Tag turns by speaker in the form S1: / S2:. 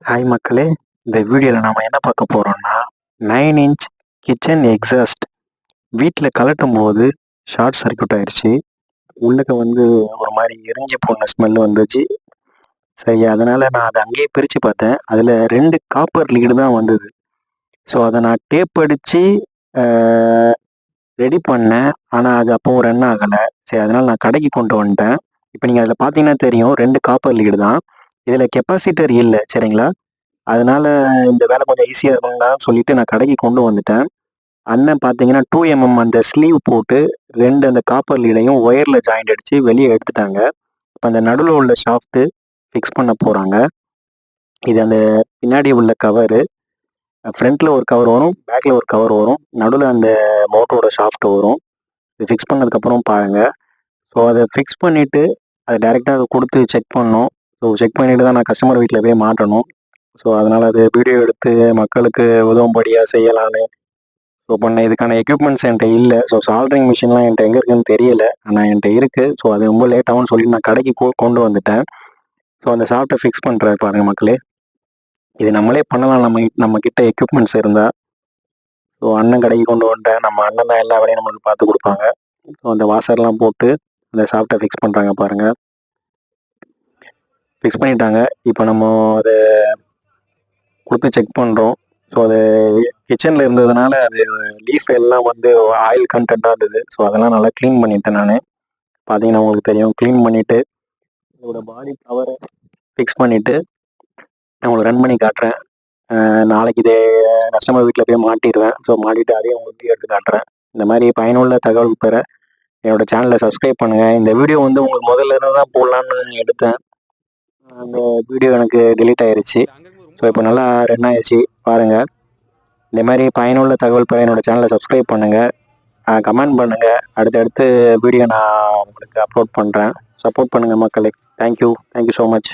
S1: Hi மக்களே, இந்த வீடியோவில் நாம் என்ன பார்க்க போகிறோம்னா 9 இன்ச் கிச்சன் எக்ஸாஸ்ட் வீட்டில் கலட்டும் போது ஷார்ட் சர்க்யூட் ஆயிடுச்சு. உள்ளக்க ஒரு மாதிரி எரிஞ்சு போன ஸ்மெல் வந்துச்சு. சரி, அதனால் நான் அதை அங்கேயே பிரித்து பார்த்தேன். அதில் 2 காப்பர் லீடு தான் வந்தது. ஸோ அதை நான் டேப் அடித்து ரெடி பண்ணேன். ஆனால் அது அப்போவும் ரன் ஆகலை. சரி, அதனால் நான் கடைக்கு கொண்டு வந்துட்டேன். இப்போ நீங்கள் அதில் பார்த்தீங்கன்னா தெரியும், 2 காப்பர் லீடு தான். இதில் கெப்பாசிட்டர் இல்லை, சரிங்களா? அதனால இந்த வேலை கொஞ்சம் ஈஸியாக இருக்கும்னு சொல்லிட்டு நான் கடைக்கு கொண்டு வந்துட்டேன். அண்ணன் பார்த்தீங்கன்னா 2mm அந்த ஸ்லீவ் போட்டு 2 அந்த காப்பர் லீடையும் ஒயரில் ஜாயிண்ட் அடித்து வெளியே எடுத்துட்டாங்க. இப்போ அந்த நடுவில் உள்ள ஷாஃப்ட்டு ஃபிக்ஸ் பண்ண போகிறாங்க. இது அந்த பின்னாடி உள்ள கவரு, ஃப்ரண்ட்டில் ஒரு கவர் வரும், பேக்கில் ஒரு கவர் வரும், நடுவில் அந்த மோட்டரோட ஷாஃப்ட் வரும். இது ஃபிக்ஸ் பண்ணதுக்கப்புறம் பாருங்கள். ஸோ அதை ஃபிக்ஸ் பண்ணிவிட்டு அதை டைரெக்டாக அதை கொடுத்து செக் பண்ணோம். ஸோ செக் பண்ணிவிட்டு தான் நான் கஸ்டமர் வீட்டில் போய் மாட்டணும். ஸோ அதனால் அது வீடியோ எடுத்து மக்களுக்கு உதவும்படியாக செய்யலான்னு பண்ணேன். இதுக்கான எக்யூப்மெண்ட்ஸ் என்கிட்ட இல்லை. ஸோ சால்ட்ரிங் மிஷின்லாம் என்கிட்ட எங்கே இருக்குதுன்னு தெரியலை, ஆனால் என்கிட்ட இருக்குது. ஸோ அது ரொம்ப லேட் ஆகும்னு சொல்லி நான் கடைக்கு கொண்டு வந்துட்டேன். ஸோ அந்த ஷாஃப்ட்டை ஃபிக்ஸ் பண்ணுறாரு பாருங்கள் மக்களே. இது நம்மளே பண்ணலாம் நம்ம கிட்ட எக்யூப்மெண்ட்ஸ் இருந்தால். ஸோ அண்ணன் கடைக்கு கொண்டு வந்துட்டேன். நம்ம அண்ணன் தான் எல்லா வேலையும் நம்மளுக்கு பார்த்து கொடுப்பாங்க. ஸோ அந்த வாசர்லாம் போட்டு அந்த ஷாஃப்ட்டை ஃபிக்ஸ் பண்ணுறாங்க பாருங்கள். ஃபிக்ஸ் பண்ணிட்டாங்க. இப்போ நம்ம அதை கொடுத்து செக் பண்ணுறோம். ஸோ அது கிச்சனில் இருந்ததுனால அது லீஃப் எல்லாம் ஆயில் கண்டென்ட்டாக இருந்தது. ஸோ அதெல்லாம் நல்லா க்ளீன் பண்ணிட்டேன். நான் பார்த்தீங்கன்னா உங்களுக்கு தெரியும், க்ளீன் பண்ணிவிட்டு இதோட பாடி கவரை ஃபிக்ஸ் பண்ணிவிட்டு நான் உங்களுக்கு ரன் பண்ணி காட்டுறேன். நாளைக்கு இதே கஸ்டமர் வீட்டில் போய் மாட்டிடுவேன். ஸோ மாட்டிட்டு அதையும் உங்களுக்கு எடுத்து காட்டுறேன். இந்த மாதிரி பயனுள்ள தகவல் பெற என்னோடய சேனலை சப்ஸ்கிரைப் பண்ணுங்கள். இந்த வீடியோ உங்களுக்கு முதல்ல இருந்து தான் போடலான்னு எடுத்தேன். அந்த வீடியோ எனக்கு டெலீட் ஆயிடுச்சு. ஸோ இப்போ நல்லா ரன் ஆயிடுச்சு பாருங்கள். இந்த மாதிரி பயனுள்ள தகவல் பெற என்னோடய சேனலை சப்ஸ்கிரைப் பண்ணுங்கள், கமெண்ட் பண்ணுங்கள். அடுத்தடுத்து வீடியோ நான் உங்களுக்கு அப்லோட் பண்ணுறேன். சப்போர்ட் பண்ணுங்கள் மக்களே. Thank you so much.